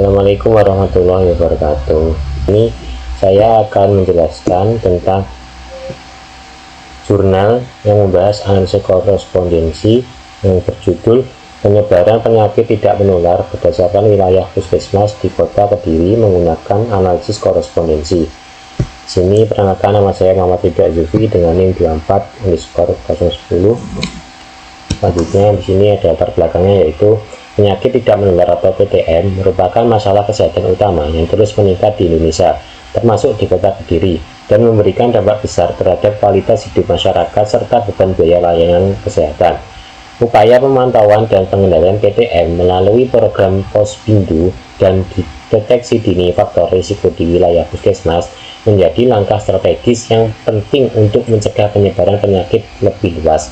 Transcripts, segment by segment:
Assalamualaikum warahmatullahi wabarakatuh. Ini saya akan menjelaskan tentang jurnal yang membahas analisis korespondensi yang berjudul penyebaran penyakit tidak menular berdasarkan wilayah puskesmas di Kota Kediri menggunakan analisis korespondensi. Sini perkenalkan, nama saya Muhammad Ridha Zulfi dengan NIM 24_010. Selanjutnya di sini ada latar belakangnya, yaitu penyakit tidak menular atau PTM merupakan masalah kesehatan utama yang terus meningkat di Indonesia, termasuk di Kota Kediri, dan memberikan dampak besar terhadap kualitas hidup masyarakat serta beban biaya layanan kesehatan. Upaya pemantauan dan pengendalian PTM melalui program Posbindu dan deteksi dini faktor risiko di wilayah puskesmas menjadi langkah strategis yang penting untuk mencegah penyebaran penyakit lebih luas.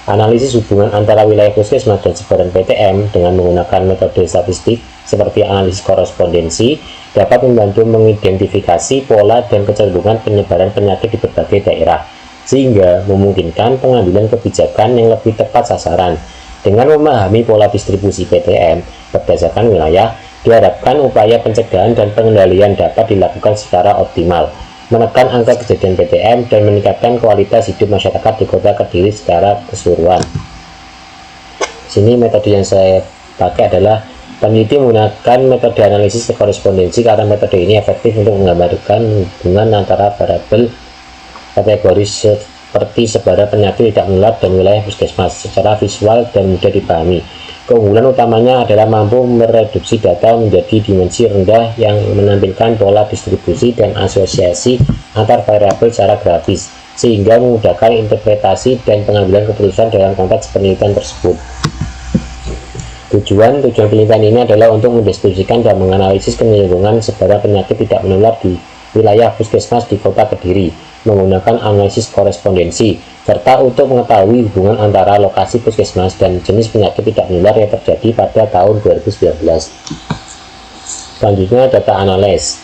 Analisis hubungan antara wilayah puskesmas dan sebaran PTM dengan menggunakan metode statistik seperti analisis korespondensi dapat membantu mengidentifikasi pola dan kecenderungan penyebaran penyakit di berbagai daerah, sehingga memungkinkan pengambilan kebijakan yang lebih tepat sasaran. Dengan memahami pola distribusi PTM berdasarkan wilayah, diharapkan upaya pencegahan dan pengendalian dapat dilakukan secara optimal, menekan angka kejadian PTM dan meningkatkan kualitas hidup masyarakat di Kota Kediri secara keseluruhan. Sini metode yang saya pakai adalah peneliti menggunakan metode analisis korespondensi karena metode ini efektif untuk menggambarkan hubungan antara variabel kategori seperti sebaran penyakit tidak menular dan wilayah puskesmas secara visual dan mudah dipahami. Keunggulan utamanya adalah mampu mereduksi data menjadi dimensi rendah yang menampilkan pola distribusi dan asosiasi antar variabel secara grafis, sehingga memudahkan interpretasi dan pengambilan keputusan dalam konteks penelitian tersebut. Tujuan penelitian ini adalah untuk mendeskripsikan dan menganalisis kecenderungan sebaran penyakit tidak menular di wilayah puskesmas di Kota Kediri menggunakan analisis korespondensi, serta untuk mengetahui hubungan antara lokasi puskesmas dan jenis penyakit tidak menular yang terjadi pada tahun 2019. Selanjutnya data analis.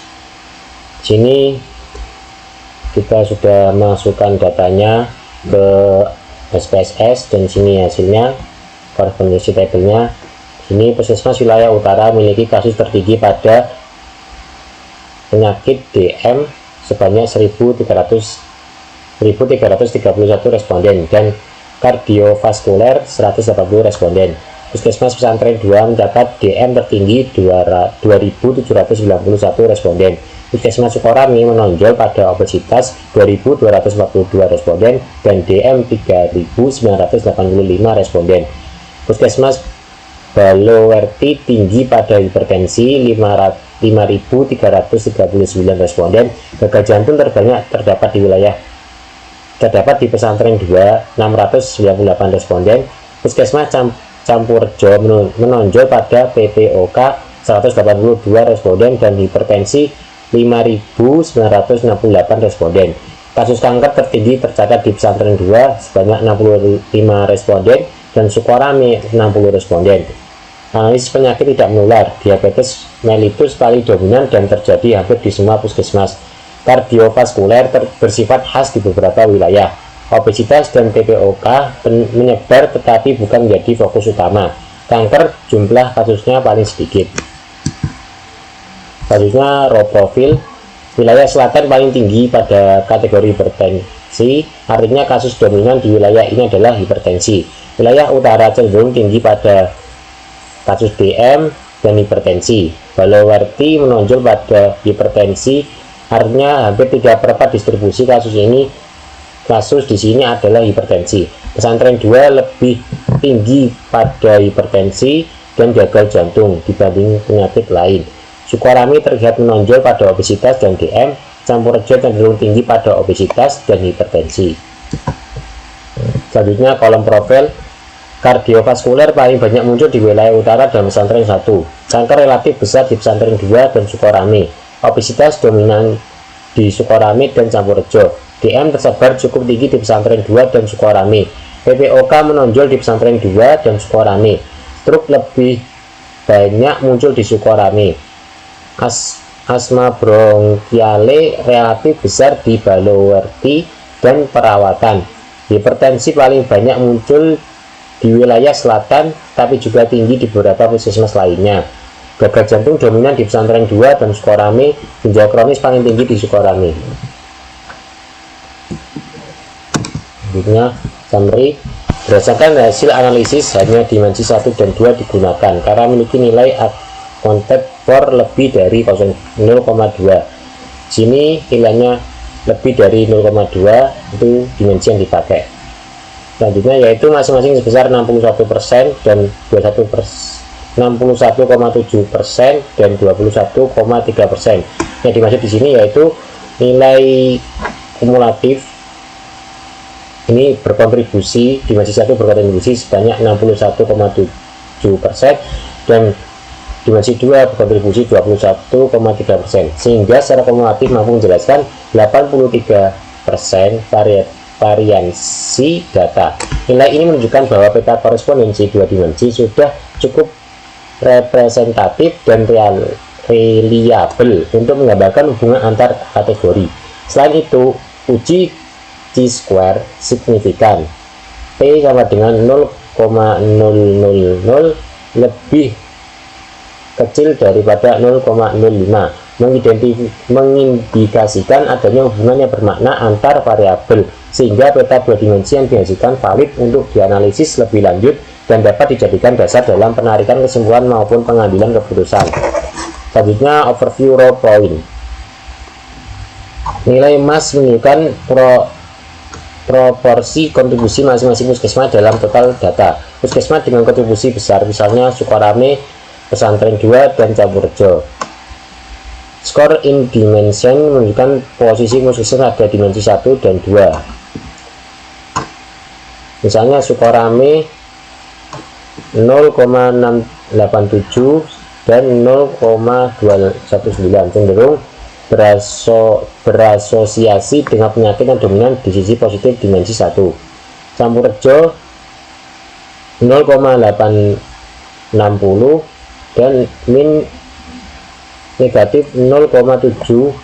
Sini kita sudah masukkan datanya ke SPSS dan sini hasilnya korespondensi tabelnya. Ini puskesmas wilayah utara memiliki kasus tertinggi pada penyakit DM sebanyak 1.331 responden dan kardiovaskuler 180 responden. Puskesmas Pesantren 2 mencatat DM tertinggi 2.791 responden. Puskesmas Sukorami menonjol pada obesitas 2.242 responden dan DM 3.985 responden. Puskesmas Balowerti tinggi pada hipertensi 5.339 responden. Gagal jantung terbanyak terdapat di Pesantren 2 698 responden. Puskesmas Campurjo menonjol pada PPOK 182 responden dan hipertensi 5.968 responden. Kasus kanker tertinggi tercatat di Pesantren 2 sebanyak 65 responden dan Sukorami 60 responden. Analisis penyakit tidak menular, diabetes mellitus paling dominan dan terjadi hampir di semua puskesmas. Kardiovaskuler bersifat khas di beberapa wilayah. Obesitas dan PPOK menyebar tetapi bukan menjadi fokus utama. Kanker jumlah kasusnya paling sedikit. Kasusnya low profil. Wilayah selatan paling tinggi pada kategori hipertensi, artinya kasus dominan di wilayah ini adalah hipertensi. Wilayah utara cenderung tinggi pada kasus DM dan hipertensi. Balowerti menonjol pada hipertensi, artinya hampir 3/4 distribusi kasus di sini adalah hipertensi. Pesantren 2 lebih tinggi pada hipertensi dan gagal jantung dibanding penyakit lain. Sukorami terlihat menonjol pada obesitas dan DM. Campurjo cenderung tinggi pada obesitas dan hipertensi. Selanjutnya kolom profil. Kardiovaskuler paling banyak muncul di wilayah utara dan Pesantren 1. Kanker relatif besar di Pesantren 2 dan Sukorami. Obesitas dominan di Sukorami dan Campurjo. DM tersebar cukup tinggi di Pesantren 2 dan Sukorami. PPOK menonjol di Pesantren 2 dan Sukorami. Stroke lebih banyak muncul di Sukorami. Asma bronkiale relatif besar di Balowerti dan perawatan. Hipertensi paling banyak muncul di wilayah selatan, tapi juga tinggi di beberapa puskesmas lainnya. gagal jantung dominan di pesantren 2 dan Sukorame, ginjal kronis paling tinggi di Sukorame. Selanjutnya summary. Berdasarkan hasil analisis, hanya dimensi 1 dan 2 digunakan karena memiliki nilai accounted for lebih dari 0,2. Sini nilainya lebih dari 0,2 itu dimensi yang dipakai. Selanjutnya yaitu masing-masing sebesar 61% dan 61,7% dan 21,3%. Yang dimaksud di sini yaitu nilai kumulatif ini berkontribusi, dimensi 1 berkontribusi sebanyak 61,7% dan dimensi 2 berkontribusi 21,3%, sehingga secara kumulatif mampu menjelaskan 83% variansi data. Nilai ini menunjukkan bahwa peta korespondensi dua dimensi sudah cukup representatif dan reliabel untuk menggambarkan hubungan antar kategori. Selain itu, uji Chi-square signifikan P sama dengan 0,000 lebih kecil daripada 0,05 mengindikasikan adanya hubungan yang bermakna antar variabel, sehingga peta dua dimensi yang dihasilkan valid untuk dianalisis lebih lanjut dan dapat dijadikan dasar dalam penarikan kesimpulan maupun pengambilan keputusan. Selanjutnya overview raw point. Nilai mass menunjukkan proporsi kontribusi masing-masing puskesmas dalam total data. Puskesmas dengan kontribusi besar, misalnya Sukorame, Pesantren 2, dan Campurjo. Score in dimension menunjukkan posisi puskesmas pada dimensi 1 dan 2. Misalnya Sukorame 0,687 dan 0,219 cenderung berasosiasi dengan penyakit yang dominan di sisi positif dimensi 1. Campurjo 0,860 dan min negatif 0,705.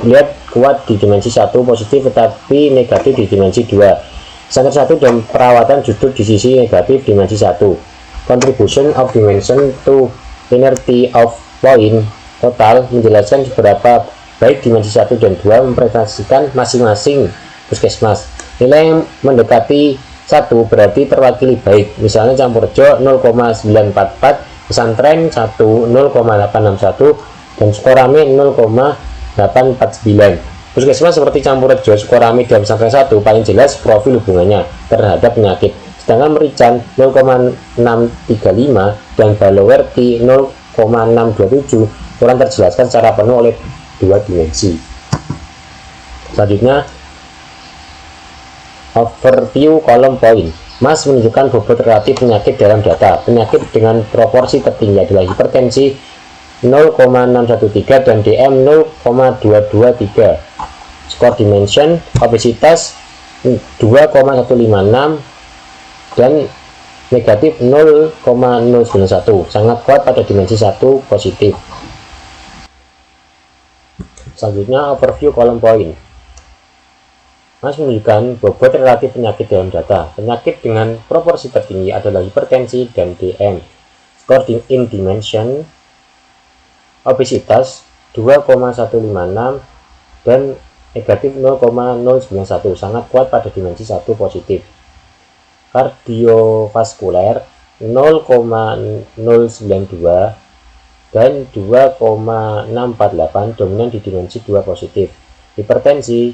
Lihat kuat di dimensi 1 positif tetapi negatif di dimensi 2. Center 1 dan perawatan justru di sisi negatif dimensi 1. Contribution of dimension to inerty of point total menjelaskan seberapa baik dimensi 1 dan 2 mempresentasikan masing-masing puskesmas. Nilai yang mendekati 1 berarti terwakili baik, misalnya Campurjo 0,944, Pesantren 1 0,861 dan Sukorame 0,849. Puskesmas seperti Campurjo, Sukorame, dan Pesantren 1 paling jelas profil hubungannya terhadap penyakit, sedangkan Merican 0,635 dan Balowerti 0,627 kurang terjelaskan secara penuh oleh dua dimensi. Selanjutnya overview kolom poin. Mass menunjukkan bobot relatif penyakit dalam data. Penyakit dengan proporsi tertinggi adalah hipertensi 0,613 dan DM 0,223. Score dimension obesitas 2,156 dan negatif 0,091, sangat kuat pada dimensi 1 positif. Selanjutnya overview kolom poin. Mas menunjukkan bobot relatif penyakit dalam data. Penyakit dengan proporsi tertinggi adalah hipertensi dan DM. Score in dimension obesitas 2,156 dan negatif 0,091, sangat kuat pada dimensi 1 positif. Kardiovaskuler 0,092 dan 2,648 dominan di dimensi 2 positif. Hipertensi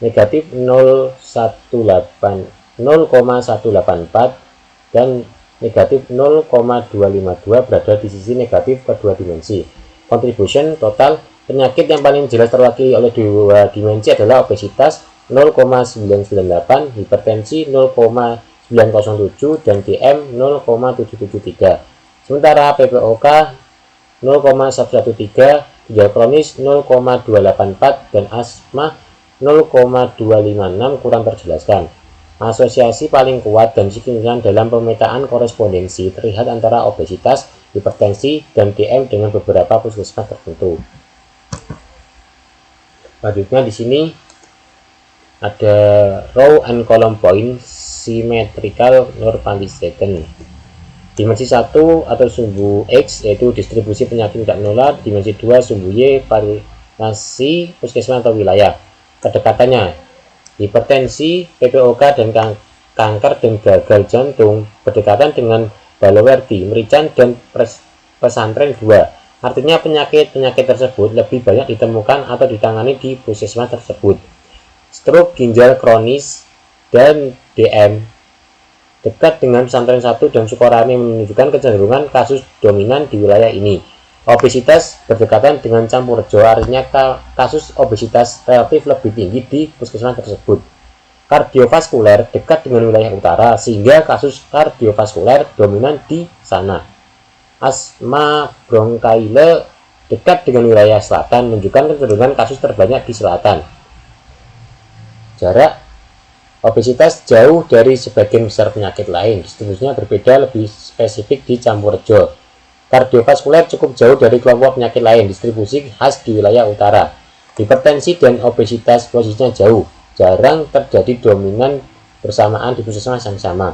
negatif 0,184 dan negatif 0,252 berada di sisi negatif kedua dimensi. Contribution total penyakit yang paling jelas terwakili oleh dua dimensi adalah obesitas 0,998, hipertensi 0,907 dan DM 0,773. Sementara PPOK 0,113, ginjal kronis 0,284 dan asma 0,256 kurang terjelaskan. Asosiasi paling kuat dan signifikan dalam pemetaan korespondensi terlihat antara obesitas, hipertensi, dan DM dengan beberapa puskesmas tertentu. Selanjutnya di sini ada row and column point symmetrical normalization. Dimensi 1 atau sumbu X yaitu distribusi penyakit tidak menular, dimensi 2 sumbu Y variasi puskesmas atau wilayah. Kedekatannya, hipertensi, PPOK dan kanker dan gagal jantung berdekatan dengan Balowerti, Merican dan pesantren 2. Artinya penyakit-penyakit tersebut lebih banyak ditemukan atau ditangani di puskesmas tersebut. Stroke ginjal kronis dan DM dekat dengan pesantren 1 dan Sukorame menunjukkan kecenderungan kasus dominan di wilayah ini. Obesitas berdekatan dengan Campurjo, artinya kasus obesitas relatif lebih tinggi di puskesmas tersebut. Kardiovaskuler dekat dengan wilayah utara, sehingga kasus kardiovaskuler dominan di sana. Asma bronkaile dekat dengan wilayah selatan, menunjukkan kecenderungan kasus terbanyak di selatan. Jarak obesitas jauh dari sebagian besar penyakit lain, distribusinya berbeda lebih spesifik di Campurjo. Kardiovaskuler cukup jauh dari kelompok penyakit lain, distribusi khas di wilayah utara. Hipertensi dan obesitas posisinya jauh, jarang terjadi dominan bersamaan di puskesmas yang sama.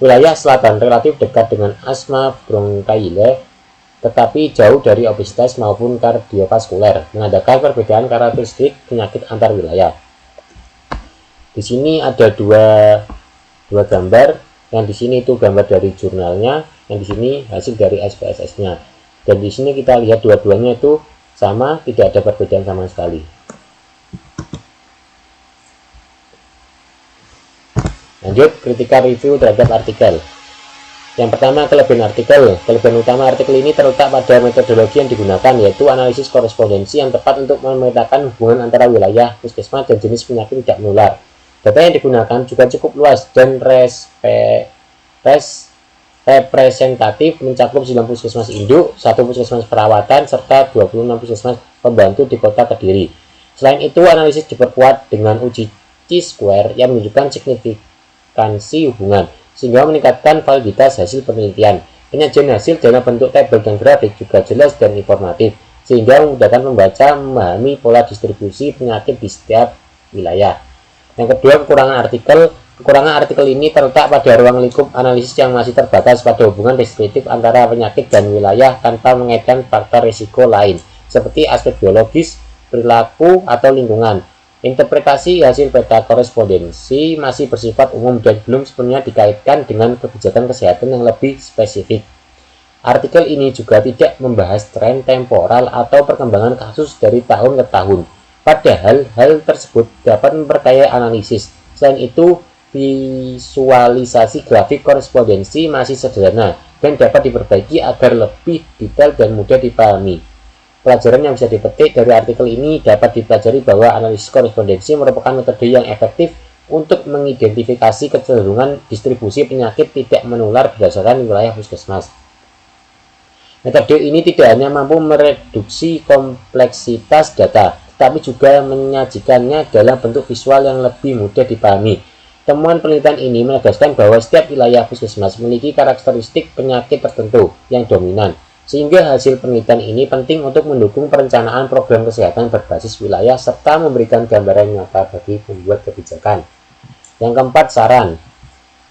Wilayah selatan relatif dekat dengan asma bronkaile, tetapi jauh dari obesitas maupun kardiovaskuler, menandakan perbedaan karakteristik penyakit antar wilayah. Di sini ada dua gambar, yang di sini itu gambar dari jurnalnya, yang di sini hasil dari SPSS-nya. Dan di sini kita lihat dua-duanya itu sama, tidak ada perbedaan sama sekali. Lanjut, critical review terhadap artikel. Yang pertama, kelebihan artikel. Kelebihan utama artikel ini terletak pada metodologi yang digunakan, yaitu analisis korespondensi yang tepat untuk memetakan hubungan antara wilayah, puskesmas, dan jenis penyakit tidak menular. Data yang digunakan juga cukup luas dan representatif, mencakup 9 puskesmas induk, 1 puskesmas perawatan, serta 26 puskesmas pembantu di kota Kediri. Selain itu, analisis diperkuat dengan uji Chi-square yang menunjukkan signifikansi hubungan, sehingga meningkatkan validitas hasil penelitian. Penyajian hasil dalam bentuk tabel dan grafik juga jelas dan informatif, sehingga memudahkan pembaca memahami pola distribusi penyakit di setiap wilayah. Yang kedua, kekurangan artikel. Kekurangan artikel ini terletak pada ruang lingkup analisis yang masih terbatas pada hubungan deskriptif antara penyakit dan wilayah tanpa mengaitkan faktor risiko lain, seperti aspek biologis, perilaku, atau lingkungan. Interpretasi hasil peta korespondensi masih bersifat umum dan belum sepenuhnya dikaitkan dengan kebijakan kesehatan yang lebih spesifik. Artikel ini juga tidak membahas tren temporal atau perkembangan kasus dari tahun ke tahun. Padahal hal tersebut dapat memperkaya analisis. Selain itu, visualisasi grafik korespondensi masih sederhana dan dapat diperbaiki agar lebih detail dan mudah dipahami. Pelajaran yang bisa dipetik dari artikel ini dapat dipelajari bahwa analisis korespondensi merupakan metode yang efektif untuk mengidentifikasi kecenderungan distribusi penyakit tidak menular berdasarkan wilayah puskesmas. Metode ini tidak hanya mampu mereduksi kompleksitas data, tetapi juga menyajikannya dalam bentuk visual yang lebih mudah dipahami. Temuan penelitian ini menegaskan bahwa setiap wilayah puskesmas memiliki karakteristik penyakit tertentu yang dominan, sehingga hasil penelitian ini penting untuk mendukung perencanaan program kesehatan berbasis wilayah serta memberikan gambaran nyata bagi pembuat kebijakan. Yang keempat, saran.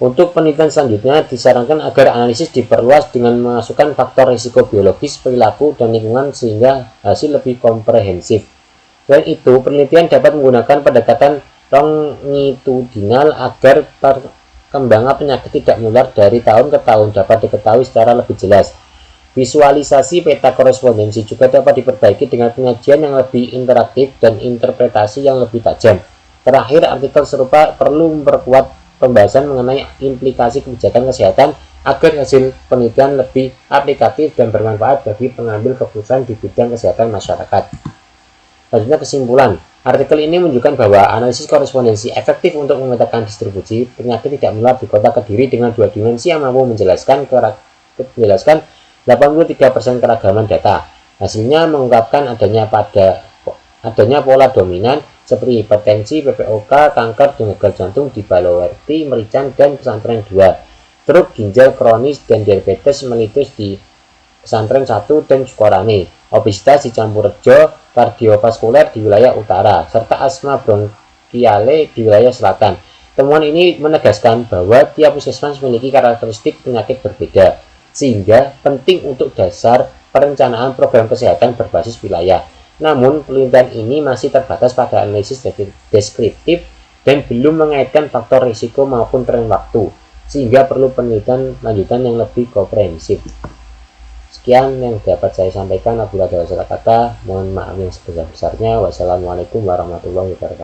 Untuk penelitian selanjutnya, disarankan agar analisis diperluas dengan memasukkan faktor risiko biologis, perilaku, dan lingkungan sehingga hasil lebih komprehensif. Selain itu, penelitian dapat menggunakan pendekatan longitudinal agar perkembangan penyakit tidak menular dari tahun ke tahun dapat diketahui secara lebih jelas. Visualisasi peta korespondensi juga dapat diperbaiki dengan penyajian yang lebih interaktif dan interpretasi yang lebih tajam. Terakhir, artikel serupa perlu memperkuat pembahasan mengenai implikasi kebijakan kesehatan agar hasil penelitian lebih aplikatif dan bermanfaat bagi pengambil keputusan di bidang kesehatan masyarakat. Selanjutnya, kesimpulan. Artikel ini menunjukkan bahwa analisis korespondensi efektif untuk memetakan distribusi penyakit tidak menular di kota Kediri dengan dua dimensi yang mampu menjelaskan 83% keragaman data. Hasilnya mengungkapkan adanya pola dominan seperti hipertensi, PPOK, kanker, dan gagal jantung di Balowerti, Merican, dan pesantren 2. Stroke ginjal kronis dan diabetes melitus di pesantren 1 dan Sukorame. Obesitas di Campurjo, kardiovaskuler di wilayah utara, serta asma bronkiale di wilayah selatan. Temuan ini menegaskan bahwa tiap puskesmas memiliki karakteristik penyakit berbeda. sehingga penting untuk dasar perencanaan program kesehatan berbasis wilayah. Namun, penelitian ini masih terbatas pada analisis deskriptif dan belum mengaitkan faktor risiko maupun tren waktu, sehingga perlu penelitian lanjutan yang lebih komprehensif. Sekian yang dapat saya sampaikan. Apabila ada salah kata, mohon maaf yang sebesar-besarnya. Wassalamualaikum warahmatullahi wabarakatuh.